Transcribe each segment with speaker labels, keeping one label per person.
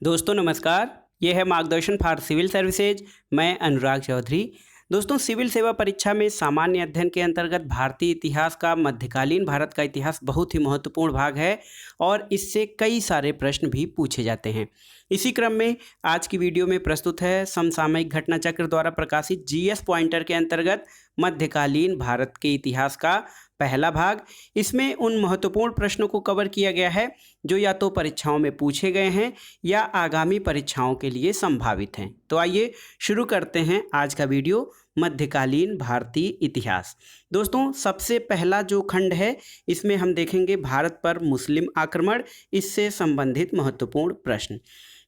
Speaker 1: दोस्तों नमस्कार। ये है मार्गदर्शन फॉर सिविल सर्विसेज। मैं अनुराग चौधरी। दोस्तों सिविल सेवा परीक्षा में सामान्य अध्ययन के अंतर्गत भारतीय इतिहास का मध्यकालीन भारत का इतिहास बहुत ही महत्वपूर्ण भाग है और इससे कई सारे प्रश्न भी पूछे जाते हैं। इसी क्रम में आज की वीडियो में प्रस्तुत है समसामयिक घटना चक्र द्वारा प्रकाशित जीएस पॉइंटर के अंतर्गत मध्यकालीन भारत के इतिहास का पहला भाग। इसमें उन महत्वपूर्ण प्रश्नों को कवर किया गया है जो या तो परीक्षाओं में पूछे गए हैं या आगामी परीक्षाओं के लिए संभावित हैं। तो आइए शुरू करते हैं आज का वीडियो, मध्यकालीन भारतीय इतिहास। दोस्तों सबसे पहला जो खंड है इसमें हम देखेंगे भारत पर मुस्लिम आक्रमण, इससे संबंधित महत्वपूर्ण प्रश्न।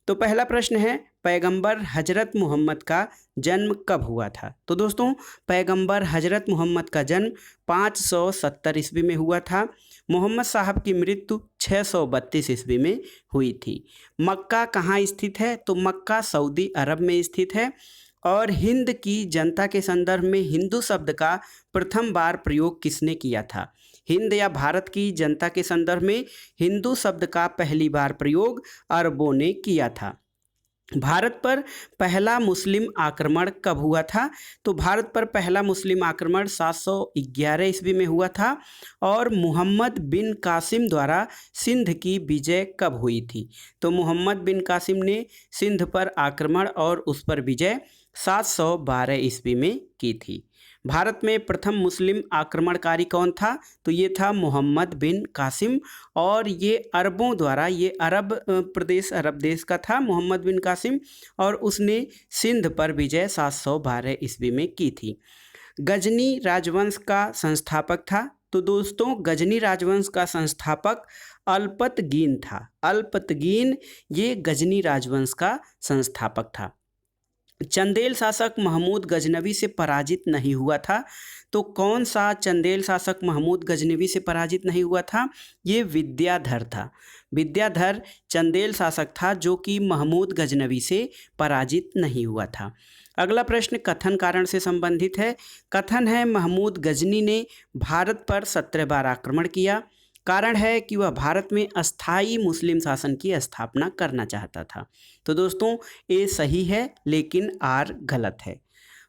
Speaker 1: तो पहला प्रश्न है, पैगंबर हजरत मोहम्मद का जन्म कब हुआ था? तो दोस्तों पैगंबर हजरत मोहम्मद का जन्म 570 ईस्वी में हुआ था। मोहम्मद साहब की मृत्यु 632 ईस्वी में हुई थी। मक्का कहाँ स्थित है? तो मक्का सऊदी अरब में स्थित है। और हिंद की जनता के संदर्भ में हिंदू शब्द का प्रथम बार प्रयोग किसने किया था? हिंद या भारत की जनता के संदर्भ में हिंदू शब्द का पहली बार प्रयोग अरबों ने किया था। भारत पर पहला मुस्लिम आक्रमण कब हुआ था? तो भारत पर पहला मुस्लिम आक्रमण 711 ईस्वी में हुआ था। और मोहम्मद बिन कासिम द्वारा सिंध की विजय कब हुई थी? तो मोहम्मद बिन कासिम ने सिंध पर आक्रमण और उस पर विजय 712 ईस्वी में की थी। भारत में प्रथम मुस्लिम आक्रमणकारी कौन था? तो ये था मोहम्मद बिन कासिम। और ये अरबों द्वारा, ये अरब प्रदेश, अरब देश का था मोहम्मद बिन कासिम, और उसने सिंध पर विजय 712 ईस्वी में की थी। गजनी राजवंश का संस्थापक था? तो दोस्तों गजनी राजवंश का संस्थापक अल्पतगीन था। अल्पतगीन ये गजनी राजवंश का संस्थापक था। चंदेल शासक महमूद गजनवी से पराजित नहीं हुआ था? तो कौन सा चंदेल शासक महमूद गजनवी से पराजित नहीं हुआ था? ये विद्याधर था। विद्याधर चंदेल शासक था जो कि महमूद गजनवी से पराजित नहीं हुआ था। अगला प्रश्न कथन कारण से संबंधित है। कथन है महमूद गजनी ने भारत पर 17 बार आक्रमण किया। कारण है कि वह भारत में अस्थाई मुस्लिम शासन की स्थापना करना चाहता था। तो दोस्तों ए सही है लेकिन आर गलत है।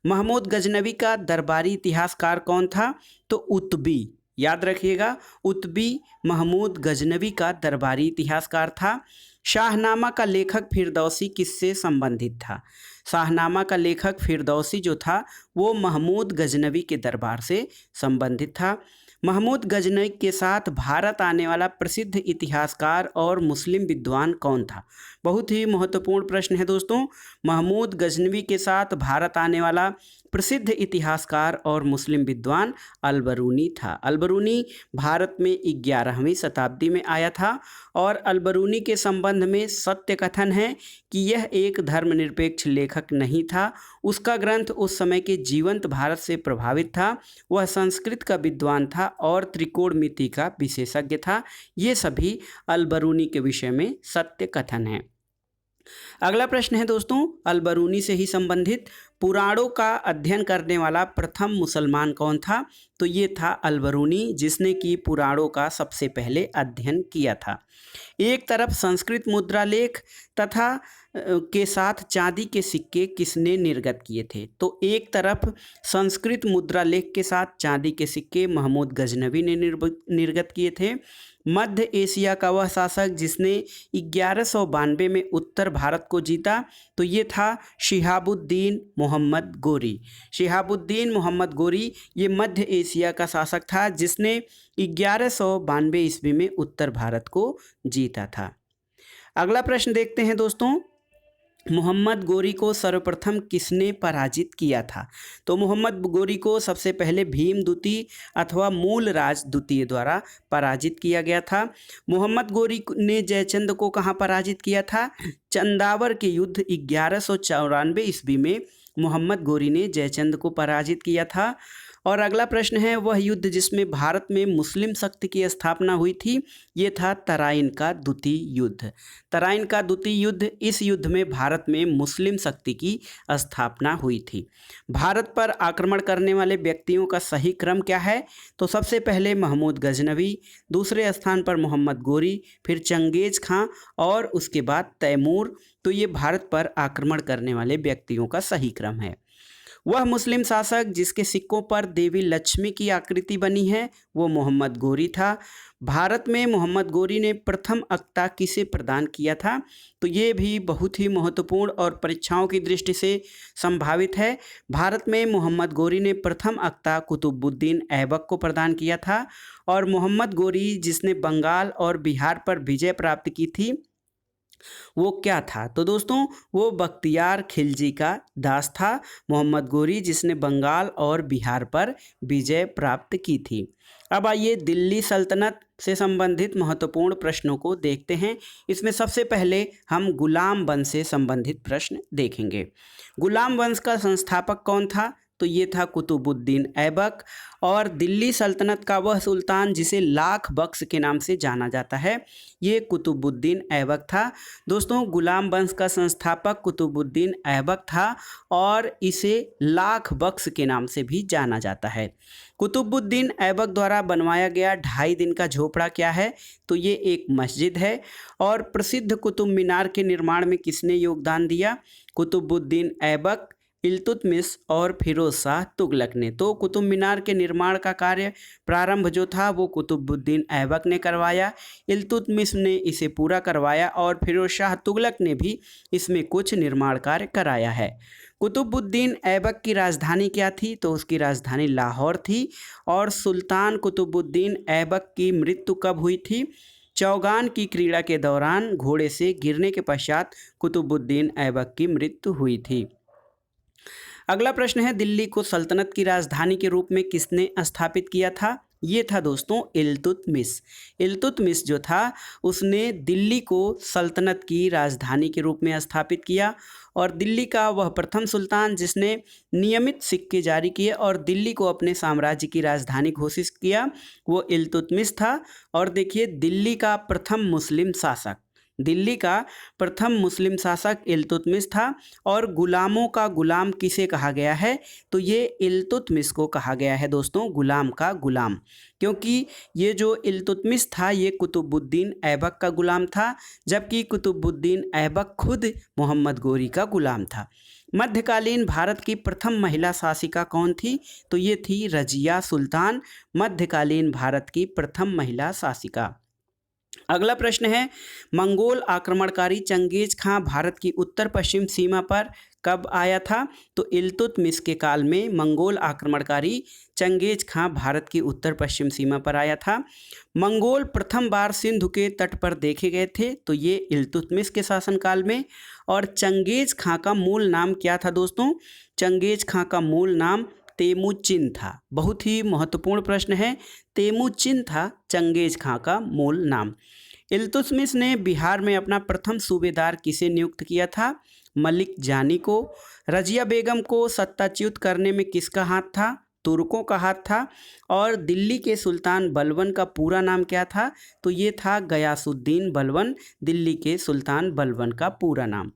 Speaker 1: महमूद गजनवी का दरबारी इतिहासकार कौन था? तो उतबी, याद रखिएगा, उतबी महमूद गजनवी का दरबारी इतिहासकार था। शाहनामा का लेखक फिरदौसी किससे संबंधित था? शाहनामा का लेखक फिरदौसी जो था वो महमूद गजनवी के दरबार से संबंधित था। महमूद गजनवी के साथ भारत आने वाला प्रसिद्ध इतिहासकार और मुस्लिम विद्वान कौन था? बहुत ही महत्वपूर्ण प्रश्न है दोस्तों। महमूद गजनवी के साथ भारत आने वाला प्रसिद्ध इतिहासकार और मुस्लिम विद्वान अलबरूनी था। अलबरूनी भारत में 11वीं शताब्दी में आया था। और अलबरूनी के संबंध में सत्य कथन है कि यह एक धर्मनिरपेक्ष लेखक नहीं था। उसका ग्रंथ उस समय के जीवंत भारत से प्रभावित था। वह संस्कृत का विद्वान था और त्रिकोणमिति का विशेषज्ञ था। ये सभी अलबरूनी के विषय में सत्य कथन है। अगला प्रश्न है दोस्तों अलबरूनी से ही संबंधित, पुराणों का अध्ययन करने वाला प्रथम मुसलमान कौन था? तो ये था अलबरूनी, जिसने कि पुराणों का सबसे पहले अध्ययन किया था। एक तरफ संस्कृत मुद्रा लेख तथा के साथ चांदी के सिक्के किसने निर्गत किए थे? तो एक तरफ संस्कृत मुद्रा लेख के साथ चांदी के सिक्के महमूद गजनवी ने निर्गत किए थे। मध्य एशिया का वह शासक जिसने 1192 में उत्तर भारत को जीता, तो ये था शिहाबुद्दीन मोहम्मद गोरी। शिहाबुद्दीन मोहम्मद गोरी ये मध्य एशिया का शासक था जिसने 1192 ईस्वी में उत्तर भारत को जीता था। अगला प्रश्न देखते हैं दोस्तों, मोहम्मद गोरी को सर्वप्रथम किसने पराजित किया था? तो मोहम्मद गोरी को सबसे पहले भीम द्वितीय अथवा मूलराज द्वितीय द्वारा पराजित किया गया था। मोहम्मद गोरी ने जयचंद को कहाँ पराजित किया था? चंदावर के युद्ध 1194 ईस्वी में मोहम्मद गोरी ने जयचंद को पराजित किया था। और अगला प्रश्न है, वह युद्ध जिसमें भारत में मुस्लिम शक्ति की स्थापना हुई थी, ये था तराइन का द्वितीय युद्ध। तराइन का द्वितीय युद्ध, इस युद्ध में भारत में मुस्लिम शक्ति की स्थापना हुई थी। भारत पर आक्रमण करने वाले व्यक्तियों का सही क्रम क्या है? तो सबसे पहले महमूद गजनवी, दूसरे स्थान पर मोहम्मद गोरी, फिर चंगेज खां और उसके बाद तैमूर। तो ये भारत पर आक्रमण करने वाले व्यक्तियों का सही क्रम है। वह मुस्लिम शासक जिसके सिक्कों पर देवी लक्ष्मी की आकृति बनी है, वो मोहम्मद गोरी था। भारत में मोहम्मद गोरी ने प्रथम अक्ता किसे प्रदान किया था? तो ये भी बहुत ही महत्वपूर्ण और परीक्षाओं की दृष्टि से संभावित है। भारत में मोहम्मद गोरी ने प्रथम अक्ता कुतुबुद्दीन ऐबक को प्रदान किया था। और मोहम्मद गोरी जिसने बंगाल और बिहार पर विजय प्राप्त की थी, वो क्या था? तो दोस्तों वो बख्तियार खिलजी का दास था। मोहम्मद गोरी जिसने बंगाल और बिहार पर विजय प्राप्त की थी। अब आइए दिल्ली सल्तनत से संबंधित महत्वपूर्ण प्रश्नों को देखते हैं। इसमें सबसे पहले हम गुलाम वंश से संबंधित प्रश्न देखेंगे। गुलाम वंश का संस्थापक कौन था? तो ये था कुतुबुद्दीन ऐबक। और दिल्ली सल्तनत का वह सुल्तान जिसे लाख बख्श के नाम से जाना जाता है, ये कुतुबुद्दीन ऐबक था। दोस्तों गुलाम वंश का संस्थापक कुतुबुद्दीन ऐबक था और इसे लाख बख्श के नाम से भी जाना जाता है। कुतुबुद्दीन ऐबक द्वारा बनवाया गया 2.5 दिन का झोपड़ा क्या है? तो ये एक मस्जिद है। और प्रसिद्ध कुतुब मीनार के निर्माण में किसने योगदान दिया? कुतुबुद्दीन ऐबक, इल्तुतमिश और फिरोज शाह तुगलक ने। तो कुतुब मीनार के निर्माण का कार्य प्रारंभ जो था वो कुतुबुद्दीन ऐबक ने करवाया, इल्तुतमिश ने इसे पूरा करवाया और फिरोज शाह तुगलक ने भी इसमें कुछ निर्माण कार्य कराया है। कुतुबुद्दीन ऐबक की राजधानी क्या थी? तो उसकी राजधानी लाहौर थी। और सुल्तान कुतुबुद्दीन ऐबक की मृत्यु कब हुई थी? चौगान की क्रीड़ा के दौरान घोड़े से गिरने के पश्चात कुतुबुद्दीन ऐबक की मृत्यु हुई थी। अगला प्रश्न है, दिल्ली को सल्तनत की राजधानी के रूप में किसने स्थापित किया था? ये था दोस्तों इल्तुतमिश। इल्तुतमिश जो था उसने दिल्ली को सल्तनत की राजधानी के रूप में स्थापित किया। और दिल्ली का वह प्रथम सुल्तान जिसने नियमित सिक्के जारी किए और दिल्ली को अपने साम्राज्य की राजधानी घोषित किया, वो इल्तुतमिश था। और देखिए दिल्ली का प्रथम मुस्लिम शासक, दिल्ली का प्रथम मुस्लिम शासक इल्तुतमिश था। और गुलामों का गुलाम किसे कहा गया है? तो ये इल्तुतमिश को कहा गया है दोस्तों, गुलाम का गुलाम, क्योंकि ये जो इल्तुतमिश था ये कुतुबुद्दीन ऐबक का गुलाम था, जबकि कुतुबुद्दीन ऐबक खुद मोहम्मद गोरी का गुलाम था। मध्यकालीन भारत की प्रथम महिला शासिका कौन थी? तो ये थी रजिया सुल्तान, मध्यकालीन भारत की प्रथम महिला शासिका। अगला प्रश्न है, मंगोल आक्रमणकारी चंगेज खां भारत की उत्तर पश्चिम सीमा पर कब आया था? तो इल्तुतमिश के काल में मंगोल आक्रमणकारी चंगेज खां भारत की उत्तर पश्चिम सीमा पर आया था। मंगोल प्रथम बार सिंधु के तट पर देखे गए थे, तो ये इल्तुतमिश के शासनकाल में। और चंगेज खां का मूल नाम क्या था दोस्तों? चंगेज खां का मूल नाम तेमुचिन था। बहुत ही महत्वपूर्ण प्रश्न है, तेमुचिन था चंगेज खां का मूल नाम। इल्तुतमिश ने बिहार में अपना प्रथम सूबेदार किसे नियुक्त किया था? मलिक जानी को। रजिया बेगम को सत्ताच्युत करने में किसका हाथ था? तुर्कों का हाथ था। और दिल्ली के सुल्तान बलबन का पूरा नाम क्या था? तो ये था गयासुद्दीन बलबन, दिल्ली के सुल्तान बलबन का पूरा नाम।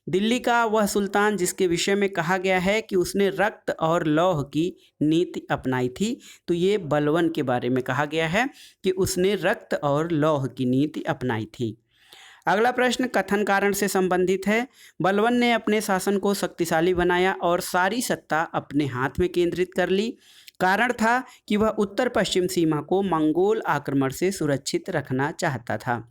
Speaker 1: दिल्ली का वह सुल्तान जिसके विषय में कहा गया है कि उसने रक्त और लौह की नीति अपनाई थी, तो ये बलबन के बारे में कहा गया है कि उसने रक्त और लौह की नीति अपनाई थी। अगला प्रश्न कथन कारण से संबंधित है। बलबन ने अपने शासन को शक्तिशाली बनाया और सारी सत्ता अपने हाथ में केंद्रित कर ली। कारण था कि वह उत्तर पश्चिम सीमा को मंगोल आक्रमण से सुरक्षित रखना चाहता था।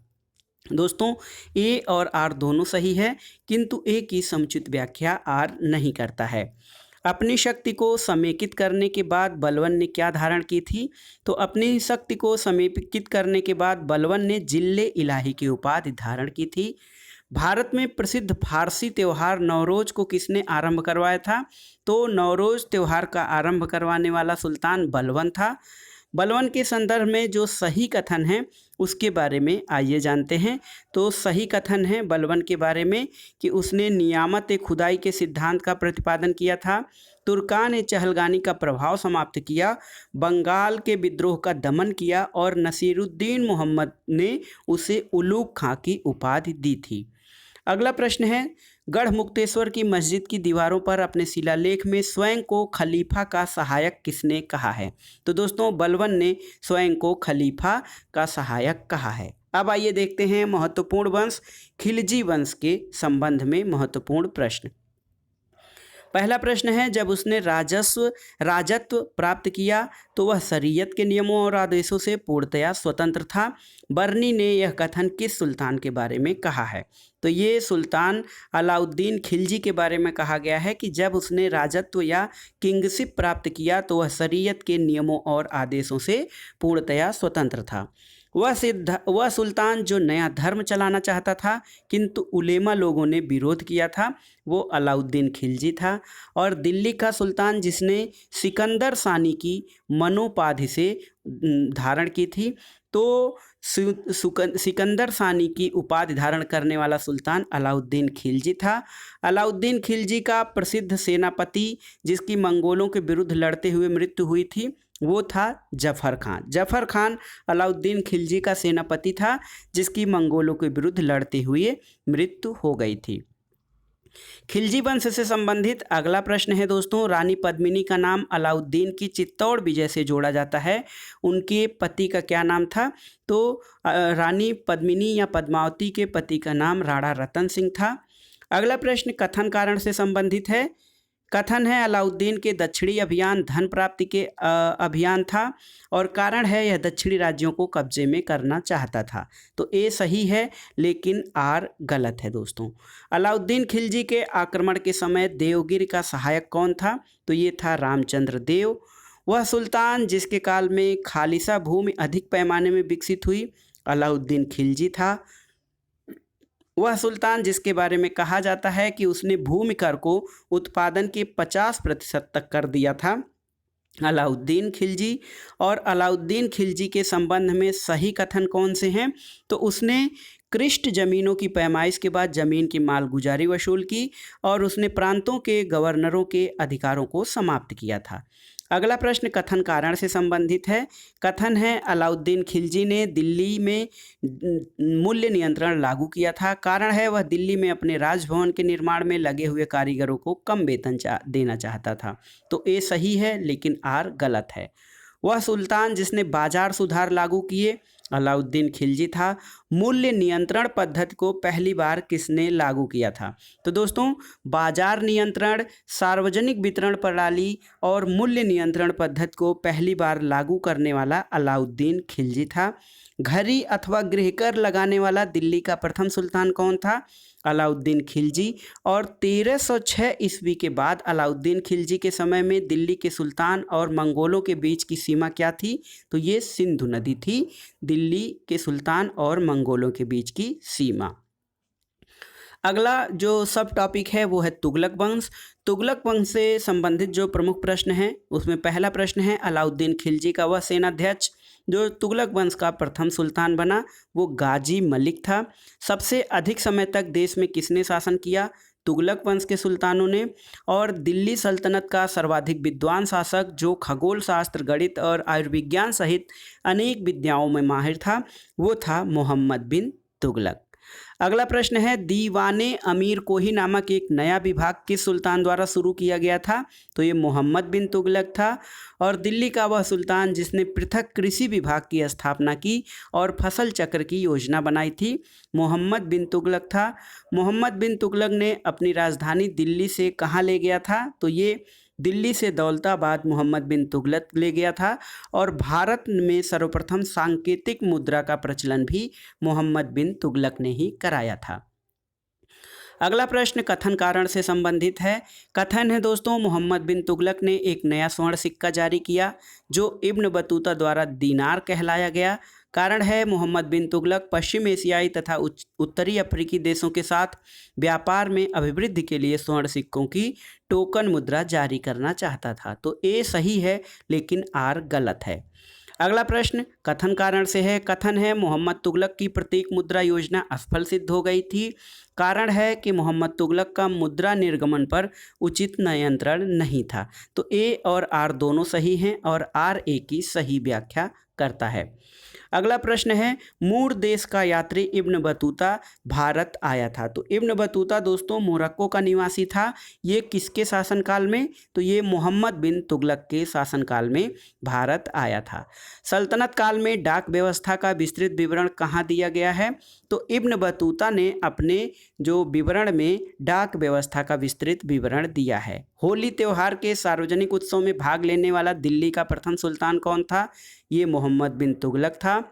Speaker 1: दोस्तों ए और आर दोनों सही है, किंतु ए की समुचित व्याख्या आर नहीं करता है। अपनी शक्ति को समेकित करने के बाद बलबन ने क्या धारण की थी? तो अपनी शक्ति को समेकित करने के बाद बलबन ने जिल्ले इलाही की उपाधि धारण की थी। भारत में प्रसिद्ध फारसी त्यौहार नवरोज को किसने आरंभ करवाया था? तो नवरोज त्यौहार का आरंभ करवाने वाला सुल्तान बलबन था। बलवन के संदर्भ में जो सही कथन है उसके बारे में आइए जानते हैं। तो सही कथन है बलवन के बारे में कि उसने नियामत खुदाई के सिद्धांत का प्रतिपादन किया था, तुर्कान चहलगानी का प्रभाव समाप्त किया, बंगाल के विद्रोह का दमन किया और नसीरुद्दीन मोहम्मद ने उसे उलूग खां की उपाधि दी थी। अगला प्रश्न है, गढ़मुक्तेश्वर की मस्जिद की दीवारों पर अपने शिलालेख में स्वयं को खलीफा का सहायक किसने कहा है? तो दोस्तों बलवन ने स्वयं को खलीफा का सहायक कहा है। अब आइए देखते हैं महत्वपूर्ण वंश खिलजी वंश के संबंध में महत्वपूर्ण प्रश्न। पहला प्रश्न है, जब उसने राजत्व प्राप्त किया तो वह शरीयत के नियमों और आदेशों से पूर्णतया स्वतंत्र था। बर्नी ने यह कथन किस सुल्तान के बारे में कहा है? तो ये सुल्तान अलाउद्दीन खिलजी के बारे में कहा गया है कि जब उसने राजत्व या किंगशिप प्राप्त किया तो वह शरीयत के नियमों और आदेशों से पूर्णतया स्वतंत्र था। वह सुल्तान जो नया धर्म चलाना चाहता था किंतु उलेमा लोगों ने विरोध किया था, वो अलाउद्दीन खिलजी था। और दिल्ली का सुल्तान जिसने सिकंदर सानी की मनोपाधि से धारण की थी, तो सिकंदर सानी की उपाधि धारण करने वाला सुल्तान अलाउद्दीन खिलजी था। अलाउद्दीन खिलजी का प्रसिद्ध सेनापति जिसकी मंगोलों के विरुद्ध लड़ते हुए मृत्यु हुई थी वो था जफर खान। जफर खान अलाउद्दीन खिलजी का सेनापति था जिसकी मंगोलों के विरुद्ध लड़ते हुए मृत्यु हो गई थी। खिलजी वंश से संबंधित अगला प्रश्न है दोस्तों, रानी पद्मिनी का नाम अलाउद्दीन की चित्तौड़ विजय से जोड़ा जाता है, उनके पति का क्या नाम था? तो रानी पद्मिनी या पद्मावती के पति का नाम राणा रतन सिंह था। अगला प्रश्न कथन कारण से संबंधित है। कथन है अलाउद्दीन के दक्षिणी अभियान धन प्राप्ति के अभियान था और कारण है यह दक्षिणी राज्यों को कब्जे में करना चाहता था। तो ए सही है लेकिन आर गलत है दोस्तों। अलाउद्दीन खिलजी के आक्रमण के समय देवगिरी का सहायक कौन था? तो ये था रामचंद्र देव। वह सुल्तान जिसके काल में खालिसा भूमि अधिक पैमाने में विकसित हुई अलाउद्दीन खिलजी था। वह सुल्तान जिसके बारे में कहा जाता है कि उसने भूमि कर को उत्पादन के 50% तक कर दिया था अलाउद्दीन खिलजी। और अलाउद्दीन खिलजी के संबंध में सही कथन कौन से हैं? तो उसने कृष्ट जमीनों की पैमाइश के बाद जमीन की मालगुजारी वसूल की और उसने प्रांतों के गवर्नरों के अधिकारों को समाप्त किया था। अगला प्रश्न कथन कारण से संबंधित है। कथन है अलाउद्दीन खिलजी ने दिल्ली में मूल्य नियंत्रण लागू किया था, कारण है वह दिल्ली में अपने राजभवन के निर्माण में लगे हुए कारीगरों को कम वेतन देना चाहता था। तो ए सही है लेकिन आर गलत है। वह सुल्तान जिसने बाजार सुधार लागू किए अलाउद्दीन खिलजी था। मूल्य नियंत्रण पद्धति को पहली बार किसने लागू किया था? तो दोस्तों बाजार नियंत्रण, सार्वजनिक वितरण प्रणाली और मूल्य नियंत्रण पद्धति को पहली बार लागू करने वाला अलाउद्दीन खिलजी था। घड़ी अथवा गृहकर लगाने वाला दिल्ली का प्रथम सुल्तान कौन था? अलाउद्दीन खिलजी। और 1306 ईस्वी के बाद अलाउद्दीन खिलजी के समय में दिल्ली के सुल्तान और मंगोलों के बीच की सीमा क्या थी? तो ये सिंधु नदी थी, दिल्ली के सुल्तान और मंगोलों के बीच की सीमा। अगला जो सब टॉपिक है वो है तुगलक वंश। तुगलक वंश से संबंधित जो प्रमुख प्रश्न हैं उसमें पहला प्रश्न है अलाउद्दीन खिलजी का वह सेनाध्यक्ष जो तुगलक वंश का प्रथम सुल्तान बना वो गाजी मलिक था। सबसे अधिक समय तक देश में किसने शासन किया? तुगलक वंश के सुल्तानों ने। और दिल्ली सल्तनत का सर्वाधिक विद्वान शासक जो खगोल शास्त्र, गणित और आयुर्विज्ञान सहित अनेक विद्याओं में माहिर था वो था मोहम्मद बिन तुगलक। अगला प्रश्न है दीवाने अमीर कोही नामक एक नया विभाग किस सुल्तान द्वारा शुरू किया गया था? तो ये मोहम्मद बिन तुगलक था। और दिल्ली का वह सुल्तान जिसने पृथक कृषि विभाग की स्थापना की और फसल चक्र की योजना बनाई थी मोहम्मद बिन तुगलक था। मोहम्मद बिन तुगलक ने अपनी राजधानी दिल्ली से कहाँ ले गया था? तो ये दिल्ली से दौलताबाद मोहम्मद बिन तुगलक ले गया था। और भारत में सर्वप्रथम सांकेतिक मुद्रा का प्रचलन भी मोहम्मद बिन तुगलक ने ही कराया था। अगला प्रश्न कथन कारण से संबंधित है। कथन है दोस्तों मोहम्मद बिन तुगलक ने एक नया स्वर्ण सिक्का जारी किया जो इब्न बतूता द्वारा दीनार कहलाया गया। कारण है मोहम्मद बिन तुगलक पश्चिम एशियाई तथा उत्तरी अफ्रीकी देशों के साथ व्यापार में अभिवृद्धि के लिए स्वर्ण सिक्कों की टोकन मुद्रा जारी करना चाहता था। तो ए सही है लेकिन आर गलत है। अगला प्रश्न कथन कारण से है। कथन है मोहम्मद तुगलक की प्रतीक मुद्रा योजना असफल सिद्ध हो गई थी। कारण है कि मोहम्मद तुगलक का मुद्रा निर्गमन पर उचित नियंत्रण नहीं था। तो ए और आर दोनों सही हैं और आर ए की सही व्याख्या करता है। अगला प्रश्न है मूर देश का यात्री इब्न बतूता भारत आया था। तो इब्न बतूता दोस्तों मोरक्को का निवासी था। ये किसके शासनकाल में? तो ये मोहम्मद बिन तुगलक के शासनकाल में भारत आया था। सल्तनत काल में डाक व्यवस्था का विस्तृत विवरण कहाँ दिया गया है? तो इब्न बतूता ने अपने जो विवरण में डाक व्यवस्था का विस्तृत विवरण दिया है। होली त्यौहार के सार्वजनिक उत्सव में भाग लेने वाला दिल्ली का प्रथम सुल्तान कौन था? ये मोहम्मद बिन तुगलक था।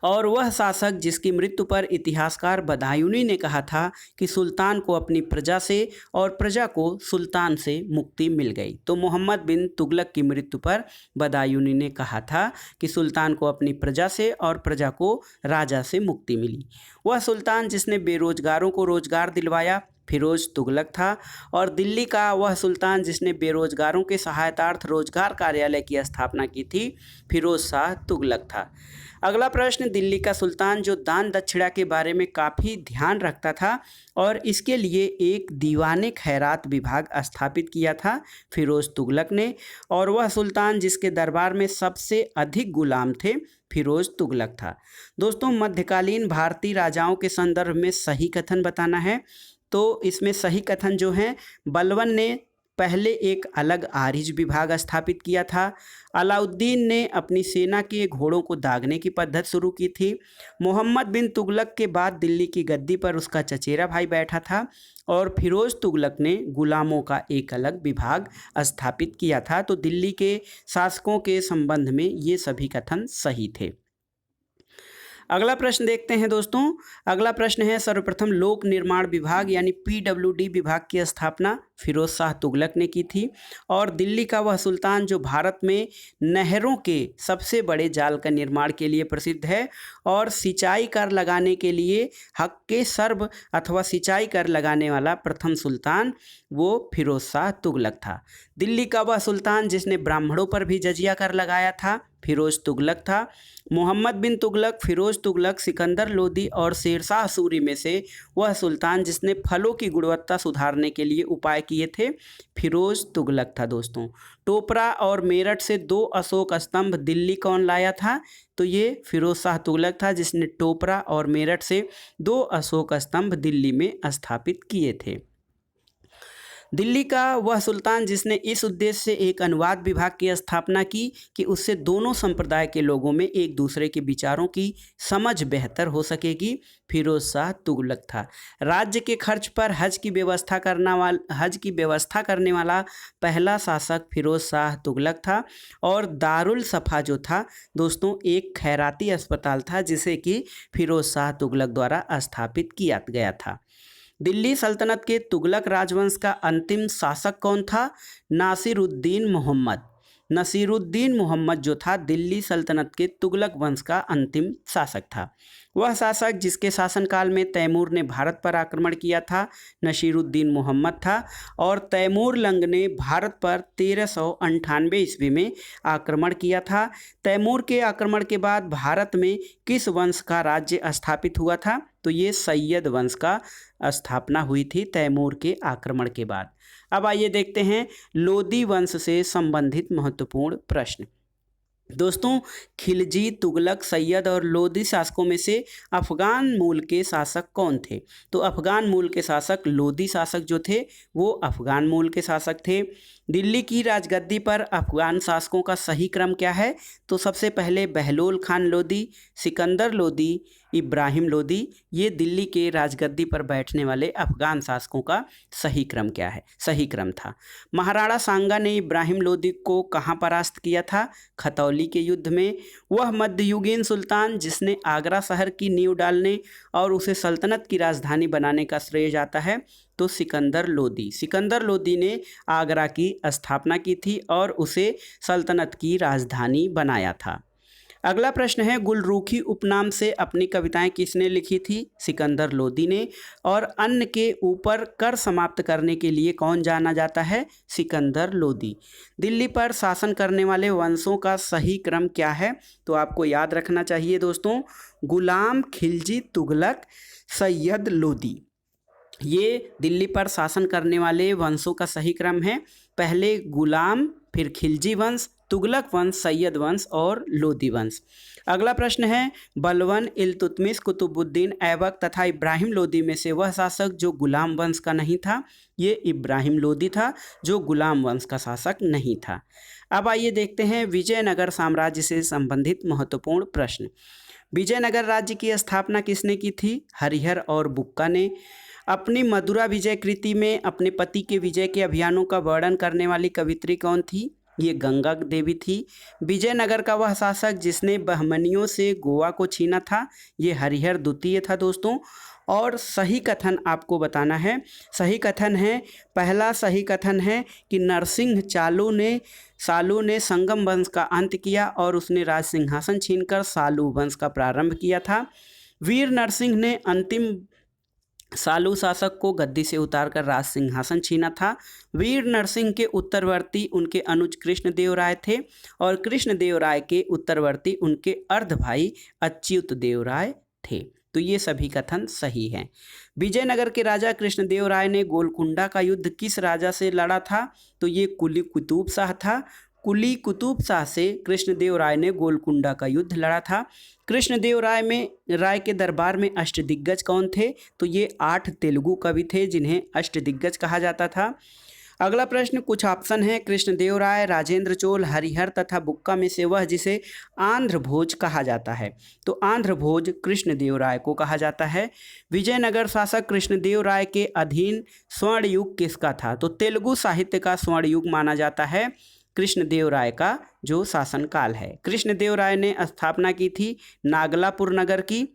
Speaker 1: और वह शासक जिसकी मृत्यु पर इतिहासकार बदायूनी ने कहा था कि सुल्तान को अपनी प्रजा से और प्रजा को सुल्तान से मुक्ति मिल गई। तो मोहम्मद बिन तुगलक की मृत्यु पर बदायूनी ने कहा था कि सुल्तान को अपनी प्रजा से और प्रजा को राजा से मुक्ति मिली। वह सुल्तान जिसने बेरोजगारों को रोजगार दिलवाया फिरोज तुगलक था। और दिल्ली का वह सुल्तान जिसने बेरोजगारों के सहायतार्थ रोजगार कार्यालय की स्थापना की थी फिरोज शाह तुगलक था। अगला प्रश्न दिल्ली का सुल्तान जो दान दक्षिणा के बारे में काफ़ी ध्यान रखता था और इसके लिए एक दीवाने खैरात विभाग स्थापित किया था फिरोज तुगलक ने। और वह सुल्तान जिसके दरबार में सबसे अधिक गुलाम थे फिरोज तुगलक था। दोस्तों मध्यकालीन भारतीय राजाओं के संदर्भ में सही कथन बताना है। तो इसमें सही कथन जो है बलवन ने पहले एक अलग आरिज विभाग स्थापित किया था। अलाउद्दीन ने अपनी सेना के घोड़ों को दागने की पद्धति शुरू की थी। मोहम्मद बिन तुगलक के बाद दिल्ली की गद्दी पर उसका चचेरा भाई बैठा था। और फिरोज तुगलक ने गुलामों का एक अलग विभाग स्थापित किया था। तो दिल्ली के शासकों के संबंध में ये सभी कथन सही थे। अगला प्रश्न देखते हैं दोस्तों। अगला प्रश्न है सर्वप्रथम लोक निर्माण विभाग यानी PWD विभाग की स्थापना फिरोज शाह तुगलक ने की थी। और दिल्ली का वह सुल्तान जो भारत में नहरों के सबसे बड़े जाल का निर्माण के लिए प्रसिद्ध है और सिंचाई कर लगाने के लिए हक के सर्व अथवा सिंचाई कर लगाने वाला प्रथम सुल्तान वो फिरोज शाह तुगलक था। दिल्ली का वह सुल्तान जिसने ब्राह्मणों पर भी जजिया कर लगाया था फिरोज तुगलक था। मोहम्मद बिन तुगलक, फिरोज तुगलक, सिकंदर लोदी और शेरशाह सूरी में से वह सुल्तान जिसने फलों की गुणवत्ता सुधारने के लिए उपाय किए थे फिरोज तुगलक था। दोस्तों टोपरा और मेरठ से 2 अशोक स्तंभ दिल्ली कौन लाया था? तो ये फिरोज शाह तुगलक था जिसने टोपरा और मेरठ से 2 अशोक स्तंभ दिल्ली में स्थापित किए थे। दिल्ली का वह सुल्तान जिसने इस उद्देश्य से एक अनुवाद विभाग की स्थापना की कि उससे दोनों संप्रदाय के लोगों में एक दूसरे के विचारों की समझ बेहतर हो सकेगी फिरोज शाह तुगलक था। राज्य के खर्च पर हज की व्यवस्था करने वाला पहला शासक फिरोज शाह तुगलक था। और दारुल सफ़ा जो था दोस्तों एक खैराती अस्पताल था जिसे कि फिरोज शाह तुगलक द्वारा स्थापित किया गया था। दिल्ली सल्तनत के तुगलक राजवंश का अंतिम शासक कौन था? नासिरुद्दीन मोहम्मद। नसीरुद्दीन मोहम्मद जो था दिल्ली सल्तनत के तुगलक वंश का अंतिम शासक था। वह शासक जिसके शासनकाल में तैमूर ने भारत पर आक्रमण किया था नसीरुद्दीन मोहम्मद था। और तैमूर लंग ने भारत पर 1398 ईस्वी में आक्रमण किया था। तैमूर के आक्रमण के बाद भारत में किस वंश का राज्य स्थापित हुआ था? तो ये सैयद वंश का स्थापना हुई थी तैमूर के आक्रमण के बाद। अब आइए देखते हैं लोदी वंश से संबंधित महत्वपूर्ण प्रश्न। दोस्तों खिलजी, तुगलक, सैयद और लोदी शासकों में से अफगान मूल के शासक कौन थे? तो अफगान मूल के शासक लोदी शासक जो थे वो अफगान मूल के शासक थे। दिल्ली की राजगद्दी पर अफगान शासकों का सही क्रम क्या है? तो सबसे पहले बहलोल खान लोदी, सिकंदर लोदी, इब्राहिम लोदी, ये दिल्ली के राजगद्दी पर बैठने वाले अफगान शासकों का सही क्रम क्या है? सही क्रम था। महाराणा सांगा ने इब्राहिम लोदी को कहाँ परास्त किया था? खतौली के युद्ध में। वह मध्ययुगीन सुल्तान जिसने आगरा शहर की नींव डालने और उसे सल्तनत की राजधानी बनाने का श्रेय जाता है तो सिकंदर लोदी। सिकंदर लोदी ने आगरा की स्थापना की थी और उसे सल्तनत की राजधानी बनाया था। अगला प्रश्न है, गुलरूखी उपनाम से अपनी कविताएं किसने लिखी थी? सिकंदर लोदी ने। और अन्न के ऊपर कर समाप्त करने के लिए कौन जाना जाता है? सिकंदर लोदी। दिल्ली पर शासन करने वाले वंशों का सही क्रम क्या है? तो आपको याद रखना चाहिए दोस्तों, गुलाम, खिलजी, तुगलक, सैयद, लोदी। ये दिल्ली पर शासन करने वाले वंशों का सही क्रम है। पहले गुलाम, फिर खिलजी वंश, तुगलक वंश, सैयद वंश और लोदी वंश। अगला प्रश्न है, बलवन, इल्तुतमिश, कुतुबुद्दीन ऐबक तथा इब्राहिम लोदी में से वह शासक जो गुलाम वंश का नहीं था? ये इब्राहिम लोदी था जो गुलाम वंश का शासक नहीं था। अब आइए देखते हैं विजयनगर साम्राज्य से संबंधित महत्वपूर्ण प्रश्न। विजयनगर राज्य की स्थापना किसने की थी? हरिहर और बुक्का ने। अपनी मधुरा विजय कृति में अपने पति के विजय के अभियानों का वर्णन करने वाली कवित्री कौन थी? ये गंगा देवी थी। विजयनगर का वह शासक जिसने बहमनियों से गोवा को छीना था? ये हरिहर द्वितीय था दोस्तों। और सही कथन आपको बताना है। सही कथन है, पहला सही कथन है कि नरसिंह सालू ने संगम वंश का अंत किया और उसने राज सिंहासन छीनकर सालू वंश का प्रारंभ किया था। वीर नरसिंह ने अंतिम सालू शासक को गद्दी से उतारकर राज सिंहासन छीना था। वीर नरसिंह के उत्तरवर्ती उनके अनुज कृष्णदेव राय थे और कृष्णदेव राय के उत्तरवर्ती उनके अर्ध भाई अच्युत देव राय थे। तो ये सभी कथन सही हैं। विजयनगर के राजा कृष्णदेव राय ने गोलकुंडा का युद्ध किस राजा से लड़ा था? तो ये कुली कुतुब शाह था। कुली कुतुब शाह से कृष्णदेव राय ने गोलकुंडा का युद्ध लड़ा था। कृष्णदेव राय के दरबार में अष्टदिग्गज कौन थे? तो ये 8 तेलुगु कवि थे जिन्हें अष्टदिग्गज कहा जाता था। अगला प्रश्न, कुछ ऑप्शन है, कृष्णदेव राय, राजेंद्र चोल, हरिहर तथा बुक्का में से वह जिसे आंध्र भोज कहा जाता है? तो आंध्र भोज कृष्णदेव राय को कहा जाता है। विजयनगर शासक कृष्णदेव राय के अधीन स्वर्ण युग किसका था? तो तेलुगु साहित्य का स्वर्ण युग माना जाता है कृष्णदेव राय का जो शासनकाल है। कृष्णदेव राय ने स्थापना की थी नागलापुर नगर की।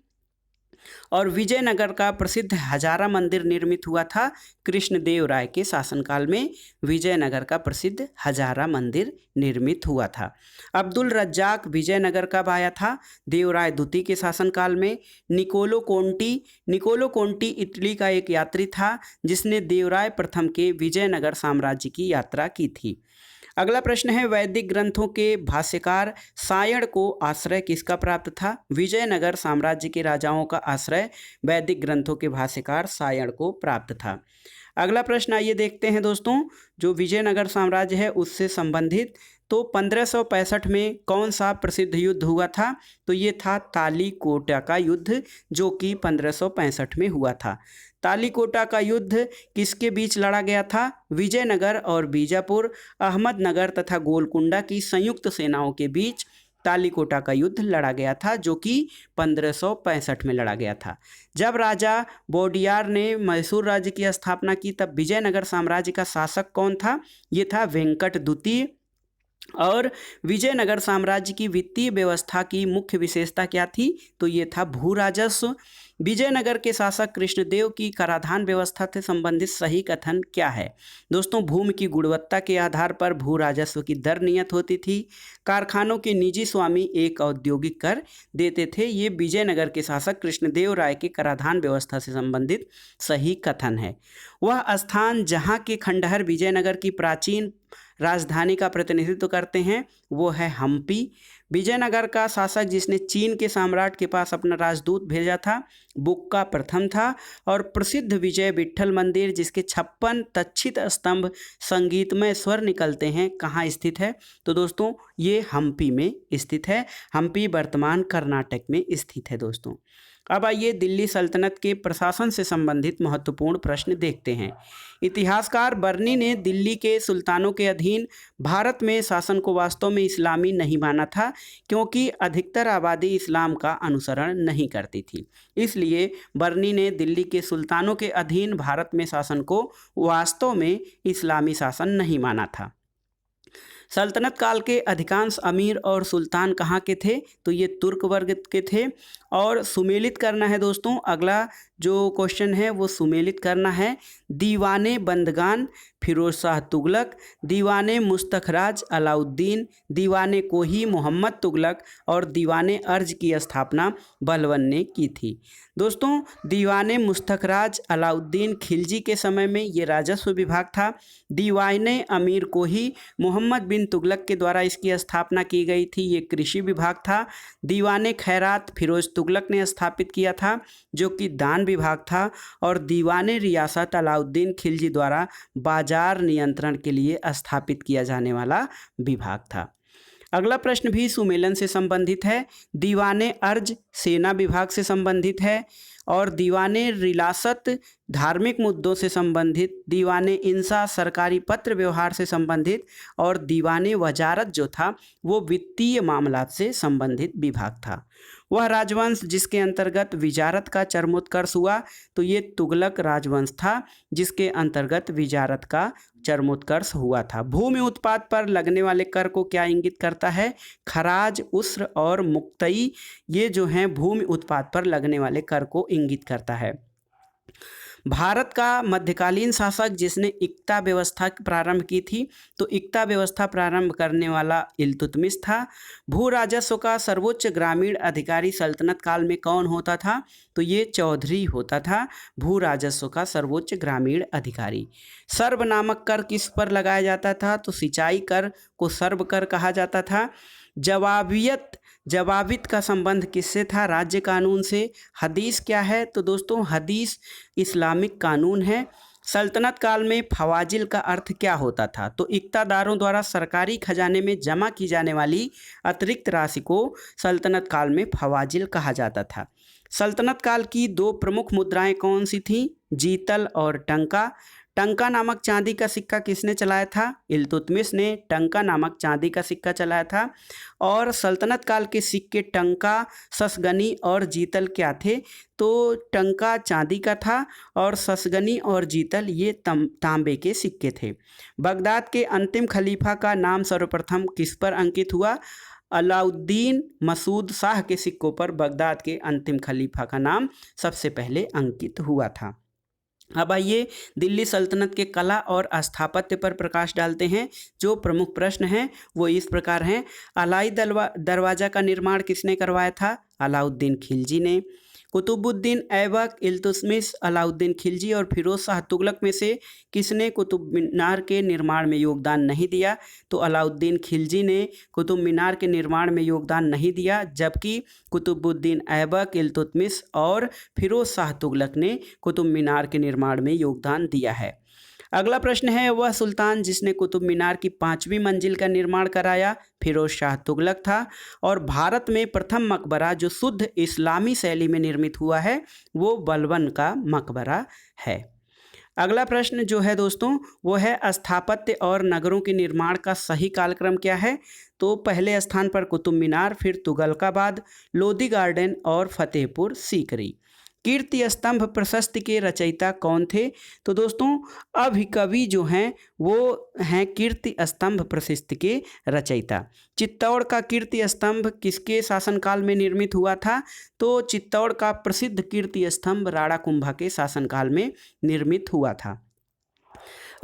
Speaker 1: और विजयनगर का प्रसिद्ध हजारा मंदिर निर्मित हुआ था कृष्णदेव राय के शासनकाल में। विजयनगर का प्रसिद्ध हजारा मंदिर निर्मित हुआ था। अब्दुल रज्जाक विजयनगर कब आया था? देवराय द्वितीय के शासनकाल में। निकोलो कोंटी इटली का एक यात्री था जिसने देवराय प्रथम के विजयनगर साम्राज्य की यात्रा की थी। अगला प्रश्न है, वैदिक ग्रंथों के भाष्यकार सायण को आश्रय किसका प्राप्त था? विजयनगर साम्राज्य के राजाओं का आश्रय वैदिक ग्रंथों के भाष्यकार सायण को प्राप्त था। अगला प्रश्न आइए देखते हैं दोस्तों, जो विजयनगर साम्राज्य है उससे संबंधित। तो 1565 में कौन सा प्रसिद्ध युद्ध हुआ था? तो ये था तालीकोटा का युद्ध जो कि 1565 में हुआ था। तालीकोटा का युद्ध किसके बीच लड़ा गया था? विजयनगर और बीजापुर, अहमदनगर तथा गोलकुंडा की संयुक्त सेनाओं के बीच तालीकोटा का युद्ध लड़ा गया था जो कि 1565 में लड़ा गया था। जब राजा बोडियार ने मैसूर राज्य की स्थापना की तब विजयनगर साम्राज्य का शासक कौन था? ये था वेंकट द्वितीय। और विजयनगर साम्राज्य की वित्तीय व्यवस्था की मुख्य विशेषता क्या थी? तो ये था भू राजस्व। विजयनगर के शासक कृष्णदेव की कराधान व्यवस्था से संबंधित सही कथन क्या है? दोस्तों, भूमि की गुणवत्ता के आधार पर भू राजस्व की दर नियत होती थी। कारखानों के निजी स्वामी एक औद्योगिक कर देते थे। ये विजयनगर के शासक कृष्णदेव राय के कराधान व्यवस्था से संबंधित सही कथन है। वह स्थान जहाँ के खंडहर विजयनगर की प्राचीन राजधानी का प्रतिनिधित्व करते हैं वो है हम्पी। विजयनगर का शासक जिसने चीन के सम्राट के पास अपना राजदूत भेजा था बुक्का प्रथम था। और प्रसिद्ध विजय विट्ठल मंदिर जिसके 56 तक्षित स्तंभ संगीतमय स्वर निकलते हैं कहाँ स्थित है? तो दोस्तों ये हम्पी में स्थित है। हम्पी वर्तमान कर्नाटक में स्थित है दोस्तों। अब आइए दिल्ली सल्तनत के प्रशासन से संबंधित महत्वपूर्ण प्रश्न देखते हैं। इतिहासकार बर्नी ने दिल्ली के सुल्तानों के अधीन भारत में शासन को वास्तव में इस्लामी नहीं माना था क्योंकि अधिकतर आबादी इस्लाम का अनुसरण नहीं करती थी। इसलिए बर्नी ने दिल्ली के सुल्तानों के अधीन भारत में शासन को वास्तव में इस्लामी शासन नहीं माना था। सल्तनत काल के अधिकांश अमीर और सुल्तान कहाँ के थे? तो ये तुर्क वर्ग के थे। और सुमेलित करना है दोस्तों, अगला जो क्वेश्चन है वो सुमेलित करना है। दीवाने बंदगान फिरोज शाह तुगलक, दीवाने मुस्तखराज अलाउद्दीन, दीवाने कोही मोहम्मद तुगलक और दीवाने अर्ज की स्थापना बलबन ने की थी। दोस्तों, दीवाने मुस्तखराज अलाउद्दीन खिलजी के समय में ये राजस्व विभाग था। दीवाने अमीर कोही मोहम्मद बिन तुगलक के द्वारा इसकी स्थापना की गई थी, ये कृषि विभाग था। दीवाने खैरात फिरोज तुगलक ने स्थापित किया था, जो कि दान विभाग था। और दीवाने रियासत अलाउद्दीन खिलजी द्वारा बाजार नियंत्रण के लिए स्थापित किया जाने वाला विभाग था। अगला प्रश्न भी सुमेलन से संबंधित है। दीवाने अर्ज सेना विभाग से संबंधित है और दीवाने रिलासत धार्मिक मुद्दों से संबंधित, दीवाने इंसा सरकारी पत्र व्यवहार से संबंधित और दीवाने वजारत जो था वो वित्तीय मामलात से संबंधित विभाग था। वह राजवंश जिसके अंतर्गत विजारत का चरमोत्कर्ष हुआ तो ये तुगलक राजवंश था, जिसके अंतर्गत विजारत का चरमोत्कर्ष हुआ था। भूमि उत्पाद पर लगने वाले कर को क्या इंगित करता है? खराज, उस्र और मुक्तई, ये जो हैं भूमि उत्पाद पर लगने वाले कर को इंगित करता है। भारत का मध्यकालीन शासक जिसने इक्ता व्यवस्था प्रारंभ की थी, तो इक्ता व्यवस्था प्रारंभ करने वाला इल्तुतमिश था। भू राजस्व का सर्वोच्च ग्रामीण अधिकारी सल्तनत काल में कौन होता था? तो ये चौधरी होता था, भू राजस्व का सर्वोच्च ग्रामीण अधिकारी। सर्व नामक कर किस पर लगाया जाता था? तो सिंचाई कर को सर्व कर कहा जाता था। जवाबित का संबंध किससे था? राज्य कानून से। हदीस क्या है? तो दोस्तों, हदीस इस्लामिक कानून है। सल्तनत काल में फवाजिल का अर्थ क्या होता था? तो इक्तादारों द्वारा सरकारी खजाने में जमा की जाने वाली अतिरिक्त राशि को सल्तनत काल में फवाजिल कहा जाता था। सल्तनत काल की दो प्रमुख मुद्राएं कौन सी थीं? जीतल और टंका। टंका नामक चांदी का सिक्का किसने चलाया था? इल्तुतमिश ने टंका नामक चांदी का सिक्का चलाया था। और सल्तनत काल के सिक्के टंका, ससगनी और जीतल क्या थे? तो टंका चांदी का था और ससगनी और जीतल ये तांबे के सिक्के थे। बगदाद के अंतिम खलीफा का नाम सर्वप्रथम किस पर अंकित हुआ? अलाउद्दीन मसूद शाह के सिक्कों पर बगदाद के अंतिम खलीफा का नाम सबसे पहले अंकित हुआ था। अब आइए दिल्ली सल्तनत के कला और स्थापत्य पर प्रकाश डालते हैं। जो प्रमुख प्रश्न हैं वो इस प्रकार हैं। अलाई दरवाज़ा का निर्माण किसने करवाया था? अलाउद्दीन खिलजी ने। कुतुबुद्दीन ऐबक, इल्तुतमिश, अलाउद्दीन खिलजी और फिरोज शाह तुगलक में से किसने कुतुब मीनार के निर्माण में योगदान नहीं दिया? तो अलाउद्दीन खिलजी ने कुतुब मीनार के निर्माण में योगदान नहीं दिया, जबकि कुतुबुद्दीन ऐबक, इल्तुतमिश और फिरोज शाह तुगलक ने कुतुब मीनार के निर्माण में योगदान दिया है। अगला प्रश्न है, वह सुल्तान जिसने कुतुब मीनार की 5वीं मंजिल का निर्माण कराया? फिरोज शाह तुगलक था। और भारत में प्रथम मकबरा जो शुद्ध इस्लामी शैली में निर्मित हुआ है वो बलबन का मकबरा है। अगला प्रश्न जो है दोस्तों वो है स्थापत्य और नगरों के निर्माण का सही कालक्रम क्या है? तो पहले स्थान पर कुतुब मीनार, फिर तुगलकाबाद, लोधी गार्डन और फतेहपुर सीकरी। कीर्ति स्तंभ प्रशस्ति के रचयिता कौन थे? तो दोस्तों अभिकवि जो हैं वो हैं कीर्ति स्तंभ प्रशस्ति के रचयिता। चित्तौड़ का कीर्ति स्तंभ किसके शासनकाल में निर्मित हुआ था? तो चित्तौड़ का प्रसिद्ध कीर्ति स्तंभ राणा कुंभा के शासनकाल में निर्मित हुआ था।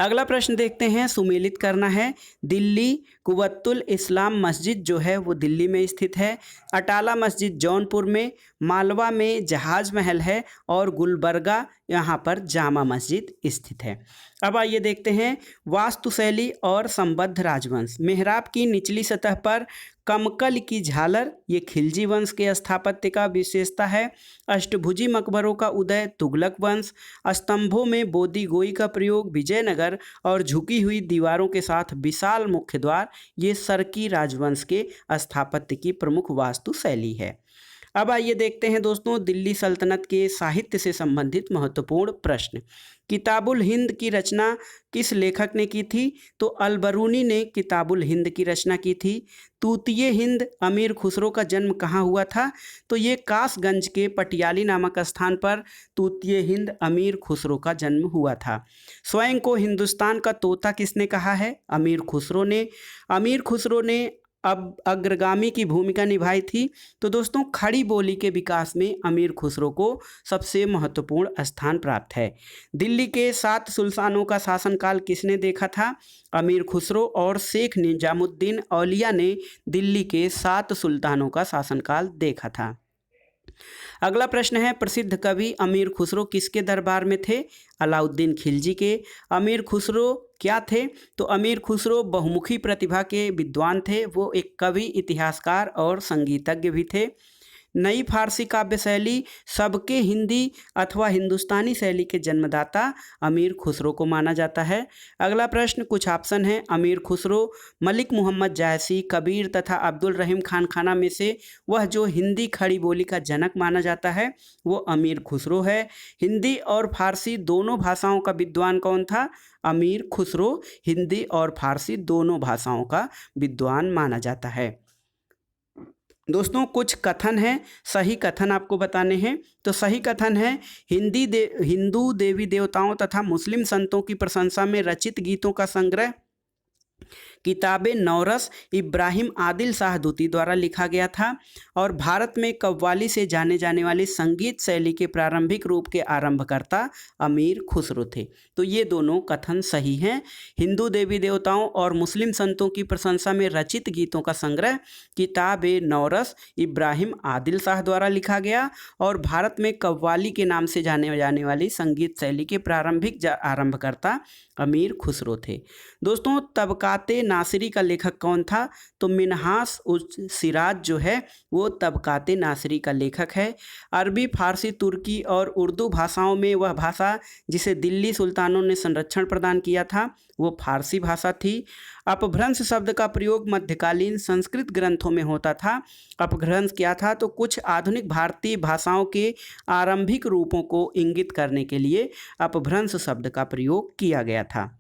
Speaker 1: अगला प्रश्न देखते हैं, सुमेलित करना है। दिल्ली कुवत्तुल इस्लाम मस्जिद जो है वो दिल्ली में स्थित है। अटाला मस्जिद जौनपुर में, मालवा में जहाज महल है और गुलबर्गा यहाँ पर जामा मस्जिद स्थित है। अब आइए देखते हैं वास्तुशैली और संबद्ध राजवंश। मेहराब की निचली सतह पर कमकल की झालर ये खिलजी वंश के स्थापत्य का विशेषता है। अष्टभुजी मकबरों का उदय तुगलक वंश। स्तंभों में बोदी गोई का प्रयोग विजयनगर और झुकी हुई दीवारों के साथ विशाल मुख्य द्वार ये सरकी राजवंश के स्थापत्य की प्रमुख वास्तुशैली है। अब आइए देखते हैं दोस्तों दिल्ली सल्तनत के साहित्य से संबंधित महत्वपूर्ण प्रश्न। किताबुल हिंद की रचना किस लेखक ने की थी? तो अलबरूनी ने किताबुल हिंद की रचना की थी। तूतिए हिंद अमीर खुसरो का जन्म कहाँ हुआ था? तो ये कासगंज के पटियाली नामक स्थान पर तूतिए हिंद अमीर खुसरो का जन्म हुआ था। स्वयं को हिंदुस्तान का तोता किसने कहा है? अमीर खुसरो ने। अमीर खुसरो ने अब अग्रगामी की भूमिका निभाई थी? तो दोस्तों खड़ी बोली के विकास में अमीर खुसरो को सबसे महत्वपूर्ण स्थान प्राप्त है। दिल्ली के 7 सुल्तानों का शासनकाल किसने देखा था? अमीर खुसरो और शेख निजामुद्दीन औलिया ने दिल्ली के 7 सुल्तानों का शासनकाल देखा था। अगला प्रश्न है, प्रसिद्ध कवि अमीर खुसरो किसके दरबार में थे? अलाउद्दीन खिलजी के। अमीर खुसरो क्या थे? तो अमीर खुसरो बहुमुखी प्रतिभा के विद्वान थे। वो एक कवि, इतिहासकार और संगीतज्ञ भी थे। नई फारसी काव्य शैली, सबके हिंदी अथवा हिंदुस्तानी शैली के जन्मदाता अमीर खुसरो को माना जाता है। अगला प्रश्न, कुछ ऑप्शन है। अमीर खुसरो, मलिक मोहम्मद जायसी, कबीर तथा अब्दुल रहीम खान खाना में से वह जो हिंदी खड़ी बोली का जनक माना जाता है वो अमीर खुसरो है। हिंदी और फारसी दोनों भाषाओं का विद्वान कौन था? अमीर खुसरो हिंदी और फारसी दोनों भाषाओं का विद्वान माना जाता है। दोस्तों कुछ कथन हैं, सही कथन आपको बताने हैं। तो सही कथन है, हिंदू देवी देवताओं तथा मुस्लिम संतों की प्रशंसा में रचित गीतों का संग्रह किताबे नौरस इब्राहिम आदिल शाह दूती द्वारा लिखा गया था। और भारत में कव्वाली से जाने जाने वाली संगीत शैली के प्रारंभिक रूप के आरंभकर्ता अमीर खुसरो थे। तो ये दोनों कथन सही हैं। हिंदू देवी देवताओं और मुस्लिम संतों की प्रशंसा में रचित गीतों का संग्रह किताबे नौरस इब्राहिम आदिल शाह द्वारा लिखा गया। और भारत में कव्वाली के नाम से जाने जाने वाली संगीत शैली के प्रारंभिक आरंभकर्ता अमीर खुसरो थे। दोस्तों तबकाते नासिरी का लेखक कौन था? तो मिन्हास उस सिराज जो है वो तबकाते नासिरी का लेखक है। अरबी, फारसी, तुर्की और उर्दू भाषाओं में वह भाषा जिसे दिल्ली सुल्तानों ने संरक्षण प्रदान किया था वो फारसी भाषा थी। अपभ्रंश शब्द का प्रयोग मध्यकालीन संस्कृत ग्रंथों में होता था। अपभ्रंश क्या था? तो कुछ आधुनिक भारतीय भाषाओं के आरंभिक रूपों को इंगित करने के लिए अपभ्रंश शब्द का प्रयोग किया गया था।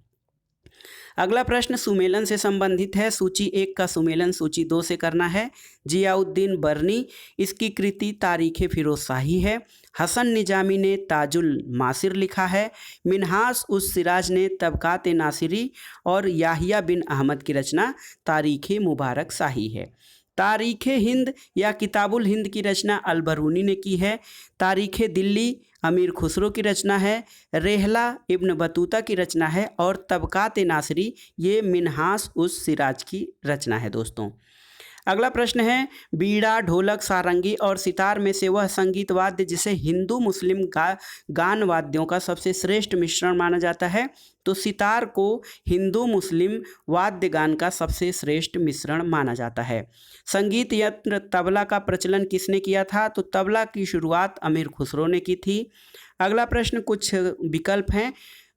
Speaker 1: अगला प्रश्न सुमेलन से संबंधित है। सूची 1 का सुमेलन सूची 2 से करना है। जियाउद्दीन बर्नी, इसकी कृति तारीख़ फिरोज़शाही है। हसन निजामी ने ताजुल मासिर लिखा है। मिन्हास उस सिराज ने तबकात नासिरी और याहिया बिन अहमद की रचना तारीख़ मुबारक शाही है। तारीख़ हिंद या किताबुल हिंद की रचना अलबरूनी ने की है। तारीख़ दिल्ली अमीर खुसरो की रचना है। रेहला इब्न बतूता की रचना है। और तबकात नासिरी ये मिन्हास उस सिराज की रचना है। दोस्तों अगला प्रश्न है, बीड़ा, ढोलक, सारंगी और सितार में से वह संगीत वाद्य जिसे हिंदू मुस्लिम गान वाद्यों का सबसे श्रेष्ठ मिश्रण माना जाता है? तो सितार को हिंदू मुस्लिम वाद्य गान का सबसे श्रेष्ठ मिश्रण माना जाता है। संगीत यंत्र तबला का प्रचलन किसने किया था? तो तबला की शुरुआत अमीर खुसरो ने की थी। अगला प्रश्न, कुछ विकल्प हैं।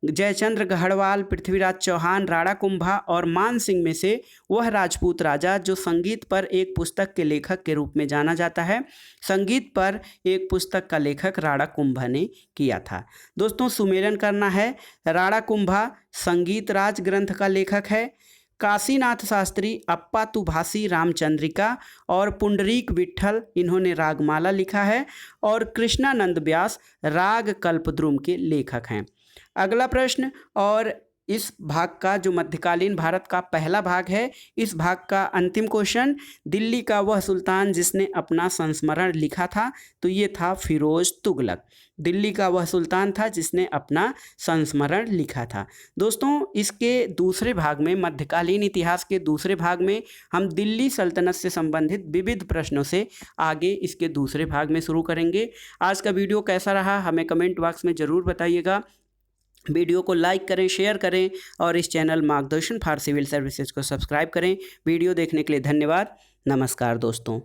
Speaker 1: जयचंद्र गढ़वाल, पृथ्वीराज चौहान, राणा कुंभा और मान सिंह में से वह राजपूत राजा जो संगीत पर एक पुस्तक के लेखक के रूप में जाना जाता है? संगीत पर एक पुस्तक का लेखक राणा कुंभा ने किया था। दोस्तों सुमेलन करना है। राणा कुंभा संगीत राज ग्रंथ का लेखक है। काशीनाथ शास्त्री अप्पा तु भासी रामचंद्रिका और पुंडरीक विट्ठल इन्होंने रागमाला लिखा है। और कृष्णानंद व्यास राग कल्पद्रुम के लेखक हैं। अगला प्रश्न, और इस भाग का जो मध्यकालीन भारत का पहला भाग है, इस भाग का अंतिम क्वेश्चन, दिल्ली का वह सुल्तान जिसने अपना संस्मरण लिखा था? तो ये था फिरोज तुगलक। दिल्ली का वह सुल्तान था जिसने अपना संस्मरण लिखा था। दोस्तों इसके दूसरे भाग में, मध्यकालीन इतिहास के दूसरे भाग में, हम दिल्ली सल्तनत से संबंधित विविध प्रश्नों से आगे इसके दूसरे भाग में शुरू करेंगे। आज का वीडियो कैसा रहा हमें कमेंट बॉक्स में ज़रूर बताइएगा। वीडियो को लाइक करें, शेयर करें और इस चैनल मार्गदर्शन फॉर सिविल सर्विसेज को सब्सक्राइब करें। वीडियो देखने के लिए धन्यवाद। नमस्कार दोस्तों।